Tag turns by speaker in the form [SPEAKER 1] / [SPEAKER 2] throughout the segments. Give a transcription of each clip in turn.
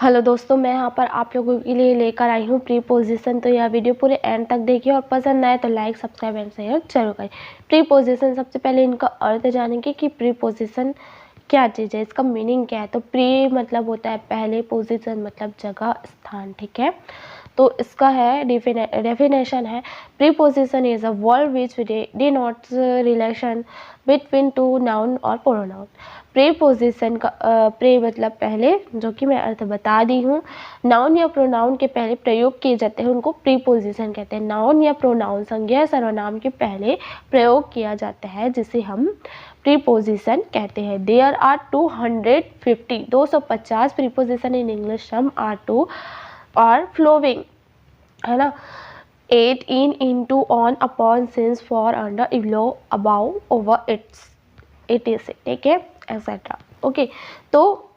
[SPEAKER 1] Hello दोस्तों, मैं यहाँ पर आप लोगों के लिए लेकर आई हूँ प्रीपोजिशन। तो यह वीडियो पूरे एंड तक देखिए और पसंद आए तो लाइक, सब्सक्राइब एंड शेयर जरूर करें। प्रीपोजिशन, सबसे पहले इनका अर्थ जानेंगे कि प्रीपोजिशन क्या चीज़ है, इसका मीनिंग क्या है। तो प्री मतलब होता है पहले, पोजिशन मतलब जगह, स्थान, ठीक है। तो इसका है डेफिनेशन है, preposition is a word which denotes relation between two noun और प्रोनाउन। प्रीपोजिशन का प्रे मतलब पहले, जो कि मैं अर्थ बता दी हूँ। नाउन या प्रोनाउन के पहले प्रयोग किए जाते हैं उनको प्रीपोजिशन कहते हैं। नाउन या प्रोनाउन संज्ञा सर्वनाम के पहले प्रयोग किया जाता है जिसे हम प्रीपोजिशन कहते हैं। There are 250 preposition in English. Some are to और फ्लोविंग, है ना। 8 in, into, on, upon, since, for, under, below, above, over, it is, ठीक है, एक्सेट्रा। ओके, तो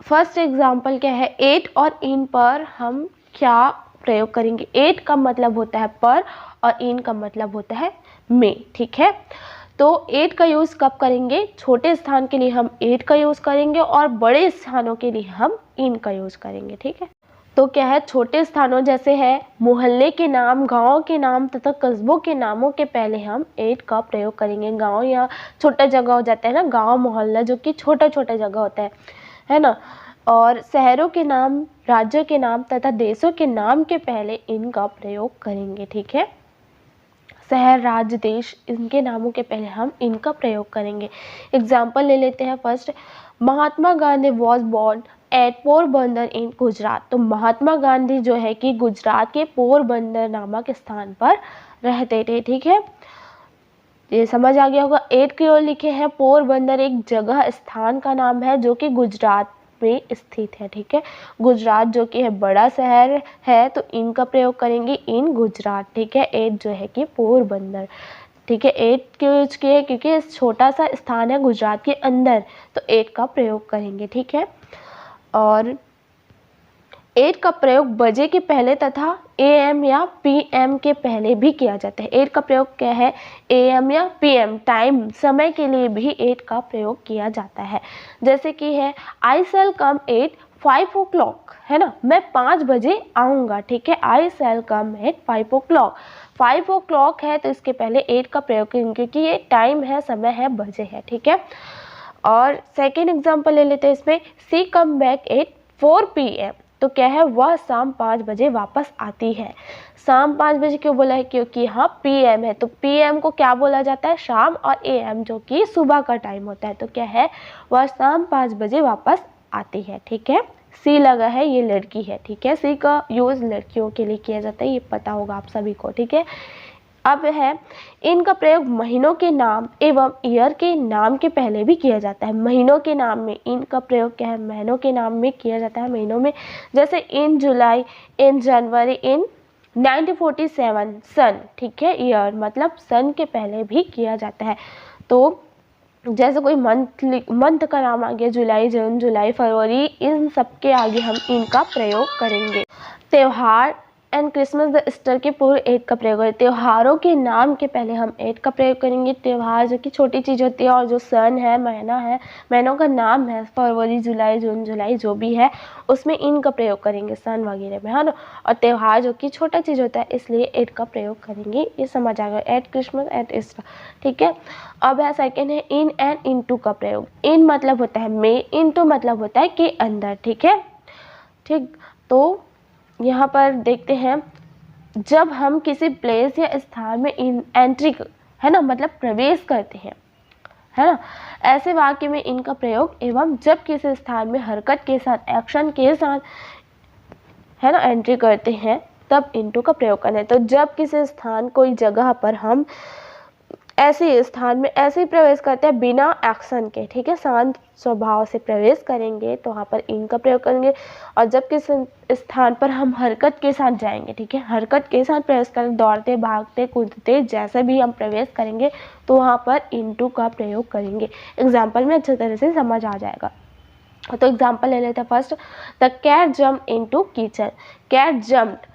[SPEAKER 1] फर्स्ट एग्जाम्पल क्या है, 8 और इन पर हम क्या प्रयोग करेंगे। 8 का मतलब होता है पर और इन का मतलब होता है में, ठीक है। तो 8 का यूज़ कब करेंगे, छोटे स्थान के लिए हम 8 का यूज़ करेंगे और बड़े स्थानों के लिए हम इन का यूज़ करेंगे, ठीक है। तो क्या है, छोटे स्थानों जैसे है मोहल्ले के नाम, गांव के नाम तथा कस्बों के नामों के पहले हम 8 का प्रयोग करेंगे। गांव या छोटा जगह हो जाता है ना, गांव मोहल्ला जो कि छोटा छोटा जगह होता है ना। और शहरों के नाम, राज्यों के नाम तथा देशों के नाम के पहले इनका प्रयोग करेंगे, ठीक है। शहर, राज्य, देश, इनके नामों के पहले हम इनका प्रयोग करेंगे। एग्जाम्पल ले लेते हैं। First, Mahatma Gandhi was born at Porbandar in Gujarat. तो महात्मा गांधी जो है कि गुजरात के पोरबंदर नामक स्थान पर रहते थे, ठीक है। ये समझ आ गया होगा। 8 की ओर लिखे हैं, पोरबंदर एक जगह, स्थान का नाम है जो कि गुजरात में स्थित है, ठीक है। गुजरात जो कि है बड़ा शहर है, तो इनका प्रयोग करेंगे इन गुजरात, ठीक है। 8 जो है कि पोरबंदर, ठीक है। 8 क्यों यूज किए, क्योंकि छोटा सा स्थान है गुजरात के अंदर, तो 8 का प्रयोग करेंगे, ठीक है। और 8 का प्रयोग बजे के पहले तथा AM या PM के पहले भी किया जाता है। 8 का प्रयोग क्या है, AM या PM टाइम, समय के लिए भी 8 का प्रयोग किया जाता है। जैसे कि है, आई शैल कम एट 5 o'clock, है ना, मैं 5 बजे आऊँगा, ठीक है। आई शैल कम एट 5 o'clock, 5 o'clock है तो इसके पहले 8 का प्रयोग करेंगे क्योंकि ये टाइम है, समय है, बजे है, ठीक है। और सेकेंड एग्जाम्पल ले लेते हैं इसमें, सी कम बैक एट 4 PM। तो क्या है, वह शाम 5 बजे वापस आती है। शाम 5 बजे क्यों बोला है, क्योंकि यहाँ PM है, तो PM को क्या बोला जाता है, शाम, और AM जो कि सुबह का टाइम होता है। तो क्या है, वह शाम 5 बजे वापस आती है, ठीक है। सी लगा है, ये लड़की है, ठीक है। सी का यूज़ लड़कियों के लिए किया जाता है, ये पता होगा आप सभी को, ठीक है। अब है, इनका प्रयोग महीनों के नाम एवं ईयर के नाम के पहले भी किया जाता है। महीनों के नाम में इनका प्रयोग क्या है, महीनों के नाम में किया जाता है, महीनों में, जैसे इन जुलाई, इन जनवरी, इन 1947 सन, ठीक है। ईयर मतलब सन के पहले भी किया जाता है। तो जैसे कोई मंथ का नाम आ गया, जुलाई, जून, जुलाई, फरवरी, इन सब के आगे हम इनका प्रयोग करेंगे। त्योहार एंड क्रिसमस द ईस्टर के पूर्व 8 का प्रयोग करें। त्योहारों के नाम के पहले हम 8 का प्रयोग करेंगे। त्योहार जो कि छोटी चीज़ होती है, और जो सन है, महीना है, महीनों का नाम है, फरवरी, जुलाई, जून, जुलाई जो भी है, उसमें इन का प्रयोग करेंगे, सन वगैरह में, है ना। और त्योहार जो कि छोटा चीज़ होता है, इसलिए 8 का प्रयोग करेंगे। ये समझ आ गया, एट क्रिसमस, एट ईस्टर, ठीक है। अब है सेकेंड है, इन एंड इनटू का प्रयोग। इन मतलब होता है में, इनटू मतलब होता है के अंदर, ठीक है, ठीक। तो यहाँ पर देखते हैं, जब हम किसी प्लेस या स्थान में एंट्री, है ना, मतलब प्रवेश करते हैं, है ना, ऐसे वाक्य में इनका प्रयोग, एवं जब किसी स्थान में हरकत के साथ, एक्शन के साथ, है ना, एंट्री करते हैं, तब इनटू का प्रयोग करना है। तो जब किसी स्थान, कोई जगह पर हम ऐसे स्थान में ऐसे ही प्रवेश करते हैं बिना एक्शन के, ठीक है, शांत स्वभाव से प्रवेश करेंगे, तो वहाँ पर इनका प्रयोग करेंगे। और जब किस स्थान पर हम हरकत के साथ जाएंगे, ठीक है, हरकत के साथ प्रवेश करें, दौड़ते, भागते, कूदते, जैसे भी हम प्रवेश करेंगे, तो वहाँ पर इनटू का प्रयोग करेंगे। एग्जाम्पल में अच्छी तरह से समझ आ जाएगा। तो एग्जाम्पल ले लेते हैं। First, the cat jump into kitchen. Cat jumped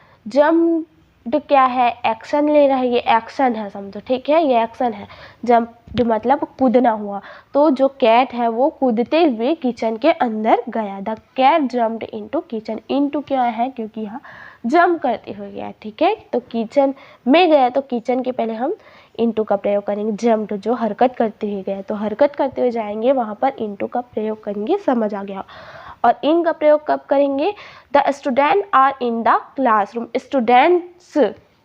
[SPEAKER 1] क्या है, एक्शन ले रहा है, ये एक्शन है, समझो, ठीक है, ये एक्शन है। जंप जो मतलब कूदना हुआ, तो जो कैट है वो कूदते हुए किचन के अंदर गया। The cat jumped into kitchen. Into क्या है, क्योंकि यहाँ जंप करते हुए गया, ठीक है। तो किचन में गया, तो किचन के पहले हम इनटू का प्रयोग करेंगे। जम्प्ड जो हरकत करते हुए गया, तो हरकत करते हुए जाएंगे, वहाँ पर इनटू का प्रयोग करेंगे, समझ आ गया। और इन का प्रयोग कब करेंगे, the student are in the classroom. Students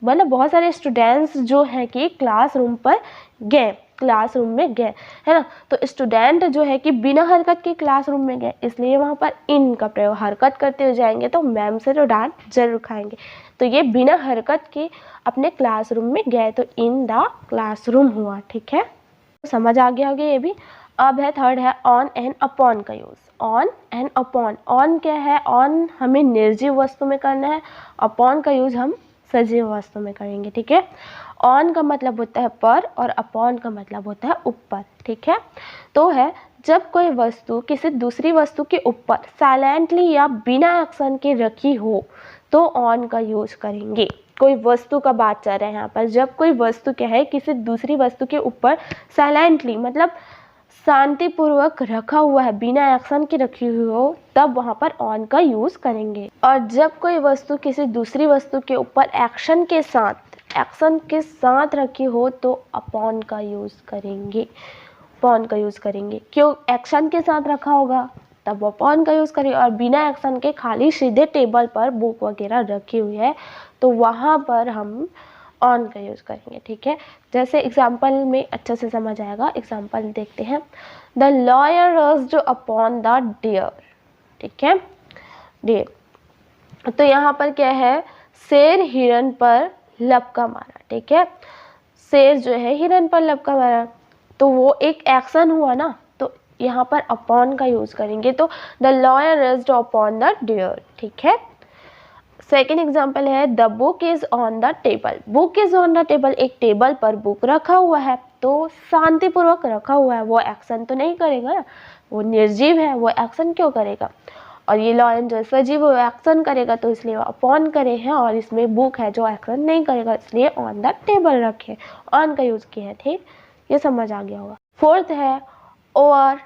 [SPEAKER 1] मतलब बहुत सारे स्टूडेंट्स जो हैं कि क्लासरूम पर गए, क्लासरूम में गए, है ना। तो स्टूडेंट जो है कि बिना हरकत के क्लासरूम में गए, इसलिए वहाँ पर इन का प्रयोग। हरकत करते हुए जाएंगे तो मैम से तो डांट जरूर खाएंगे, तो ये बिना हरकत के अपने क्लासरूम में गए, तो इन द क्लासरूम हुआ, ठीक है। तो समझ आ गया होगा ये भी। अब है थर्ड है ऑन एंड अपॉन का use. On and upon. On क्या है, ऑन हमें निर्जीव वस्तु में करना है, अपॉन का यूज़ हम सजीव वस्तु में करेंगे, ठीक है। ऑन का मतलब होता है पर और अपॉन का मतलब होता है ऊपर, ठीक है। तो है जब कोई वस्तु किसी दूसरी वस्तु के ऊपर साइलेंटली या बिना एक्शन के रखी हो तो ऑन का यूज करेंगे। कोई वस्तु का बात चल रहा है यहाँ पर। जब कोई वस्तु क्या है किसी दूसरी वस्तु के ऊपर साइलेंटली मतलब शांतिपूर्वक रखा हुआ है, बिना एक्शन के रखी हुई हो, तब वहाँ पर ऑन का यूज करेंगे। और जब कोई वस्तु किसी दूसरी वस्तु के ऊपर एक्शन के साथ रखी हो तो अपॉन का यूज करेंगे, अपॉन का यूज करेंगे। क्यों, एक्शन के साथ रखा होगा तब अपॉन का यूज करेंगे, और बिना एक्शन के खाली सीधे टेबल पर बुक वगैरह रखी हुई है तो वहाँ पर हम ऑन का यूज करेंगे, ठीक है। जैसे एग्जाम्पल में अच्छे से समझ आएगा। एग्जाम्पल देखते हैं। The lawyer rushed upon the deer, ठीक है, डियर। तो यहाँ पर क्या है, शेर हिरन पर लपका मारा, ठीक है। शेर जो है हिरन पर लपका मारा, तो वो एक एक्शन हुआ ना, तो यहाँ पर अपॉन का यूज करेंगे। तो the lawyer rushed upon the deer, ठीक है। सेकेंड एग्जाम्पल है the book is on the table. Book is on the table, एक टेबल पर बुक रखा हुआ है, तो शांतिपूर्वक रखा हुआ है, वो एक्शन तो नहीं करेगा ना, वो निर्जीव है, वो एक्शन क्यों करेगा। और ये लॉयन जो सजीव वो एक्शन करेगा, तो इसलिए वो अपॉन करे हैं, और इसमें बुक है जो एक्शन नहीं करेगा, इसलिए ऑन द टेबल रखे, ऑन का यूज किया है, ठीक। ये समझ आ गया होगा। फोर्थ है ओवर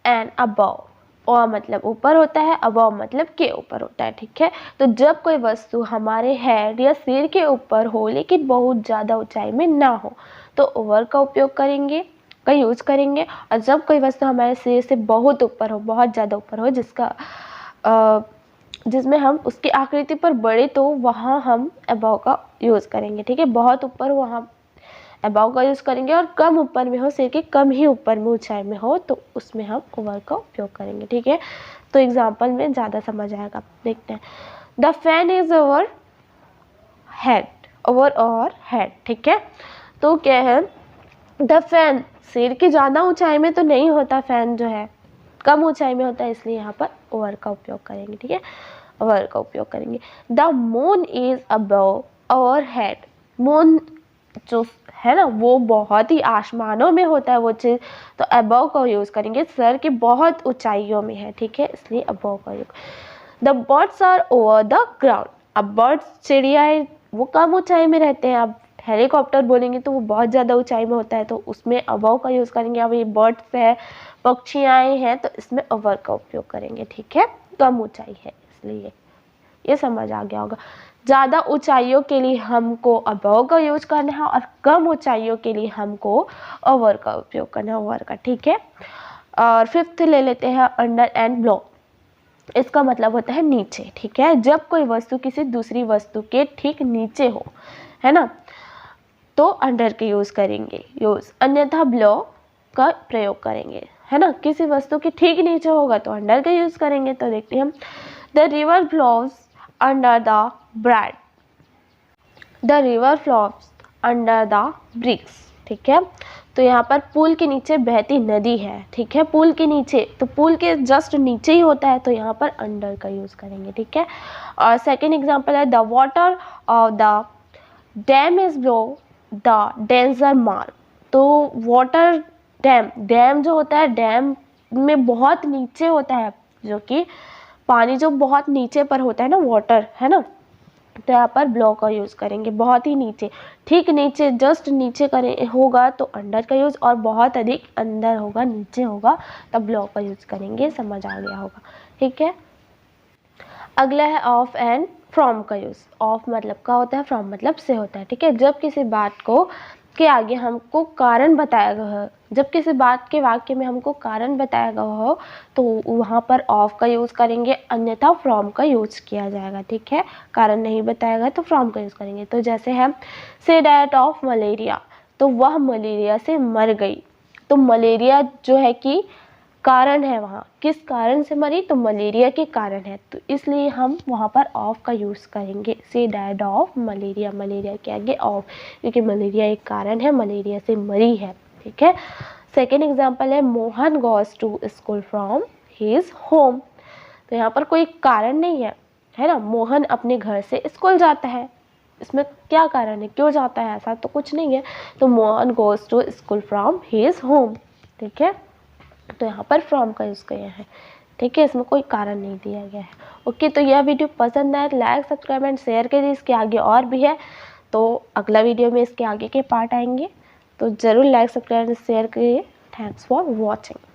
[SPEAKER 1] एंड अबव। और मतलब ऊपर होता है, अबव मतलब के ऊपर होता है, ठीक है। तो जब कोई वस्तु हमारे हेड या सिर के ऊपर हो लेकिन बहुत ज़्यादा ऊंचाई में ना हो तो ओवर का उपयोग करेंगे, का यूज करेंगे। और जब कोई वस्तु हमारे सिर से बहुत ऊपर हो, बहुत ज़्यादा ऊपर हो, जिसमें हम उसकी आकृति पर बड़े, तो वहाँ हम अबव का यूज करेंगे, ठीक है। बहुत ऊपर वहाँ अबाव का यूज करेंगे, और कम ऊपर में हो, सिर के कम ही ऊपर में ऊंचाई में हो तो उसमें हम ओवर का उपयोग करेंगे, ठीक है। तो एग्जाम्पल में ज़्यादा समझ आएगा। देखते हैं। The fan is over head, over और हेड, ठीक है। तो क्या है, द फैन सिर की ज़्यादा ऊंचाई में तो नहीं होता, फैन जो है कम ऊंचाई में होता है, इसलिए यहाँ पर ओवर का उपयोग करेंगे, ठीक है, ओवर का उपयोग करेंगे। The moon is above our head. Moon जो है ना वो बहुत ही आसमानों में होता है वो चीज़, तो अबव का यूज़ करेंगे, सर के बहुत ऊंचाइयों में है, ठीक है, इसलिए अबव का use. The birds are over the ground. अब बर्ड्स चिड़ियाएँ वो कम ऊंचाई में रहते हैं, अब हेलीकॉप्टर बोलेंगे तो वो बहुत ज़्यादा ऊंचाई में होता है, तो उसमें अबव का यूज़ करेंगे। अब ये बर्ड्स है, पक्षियाँ हैं, तो इसमें ओवर का उपयोग करेंगे, ठीक है, कम ऊंचाई है इसलिए। ये समझ आ गया होगा। ज़्यादा ऊंचाइयों के लिए हमको अबव का यूज करना है, और कम ऊंचाइयों के लिए हमको ओवर का उपयोग करना है, ओवर का, ठीक है। और फिफ्थ ले लेते हैं अंडर एंड बिलो। इसका मतलब होता है नीचे, ठीक है। जब कोई वस्तु किसी दूसरी वस्तु के ठीक नीचे हो, है ना, तो अंडर के यूज करेंगे, अन्यथा बिलो का प्रयोग करेंगे, है ना। किसी वस्तु के ठीक नीचे होगा तो अंडर का यूज करेंगे। तो देखते हैं। The river flows under the bridge. The river flows under the bricks, ठीक है। तो यहाँ पर पुल के नीचे बहती नदी है, ठीक है, पुल के नीचे, तो पुल के जस्ट नीचे ही होता है, तो यहाँ पर अंडर का यूज करेंगे, ठीक है। और सेकेंड एग्जाम्पल है the water of the dam is below the danger mark. तो वाटर डैम जो होता है, डैम में बहुत नीचे होता है, जो कि पानी जो बहुत नीचे पर होता है ना, वाटर, है ना, तो यहाँ पर ब्लो का यूज़ करेंगे। बहुत ही नीचे, ठीक नीचे, जस्ट नीचे करें होगा तो अंडर का यूज़, और बहुत अधिक अंदर होगा, नीचे होगा, तब ब्लो का यूज़ करेंगे। समझ आ गया होगा, ठीक है। अगला है ऑफ एंड फ्रॉम का यूज़। ऑफ मतलब का होता है, फ्रॉम मतलब से होता है, ठीक है। जब किसी बात को के आगे हमको कारण बताया गया हो, जब किसी बात के वाक्य में हमको कारण बताया गया हो तो वहाँ पर ऑफ का यूज़ करेंगे, अन्यथा फ्रॉम का यूज़ किया जाएगा, ठीक है। कारण नहीं बताया गया तो फ्रॉम का यूज़ करेंगे। तो जैसे है से डैट ऑफ मलेरिया, तो वह मलेरिया से मर गई। तो मलेरिया जो है कि कारण है, वहाँ किस कारण से मरी, तो मलेरिया के कारण है, तो इसलिए हम वहाँ पर ऑफ का यूज़ करेंगे। से डाइड ऑफ मलेरिया, मलेरिया के आगे ऑफ, क्योंकि मलेरिया एक कारण है, मलेरिया से मरी है, ठीक है। सेकेंड एग्जाम्पल है Mohan goes to school from his home. तो यहाँ पर कोई कारण नहीं है ना, मोहन अपने घर से स्कूल जाता है। इसमें क्या कारण है, क्यों जाता है, ऐसा तो कुछ नहीं है। तो Mohan goes to school from his home, ठीक है। तो यहाँ पर फ्रॉम का यूज़ किया है, ठीक है। इसमें कोई कारण नहीं दिया गया है। ओके, तो यह वीडियो पसंद आए लाइक सब्सक्राइब एंड शेयर करिए। इसके आगे और भी है, तो अगला वीडियो में इसके आगे के पार्ट आएंगे, तो ज़रूर लाइक सब्सक्राइब एंड शेयर करिए। Thanks for watching.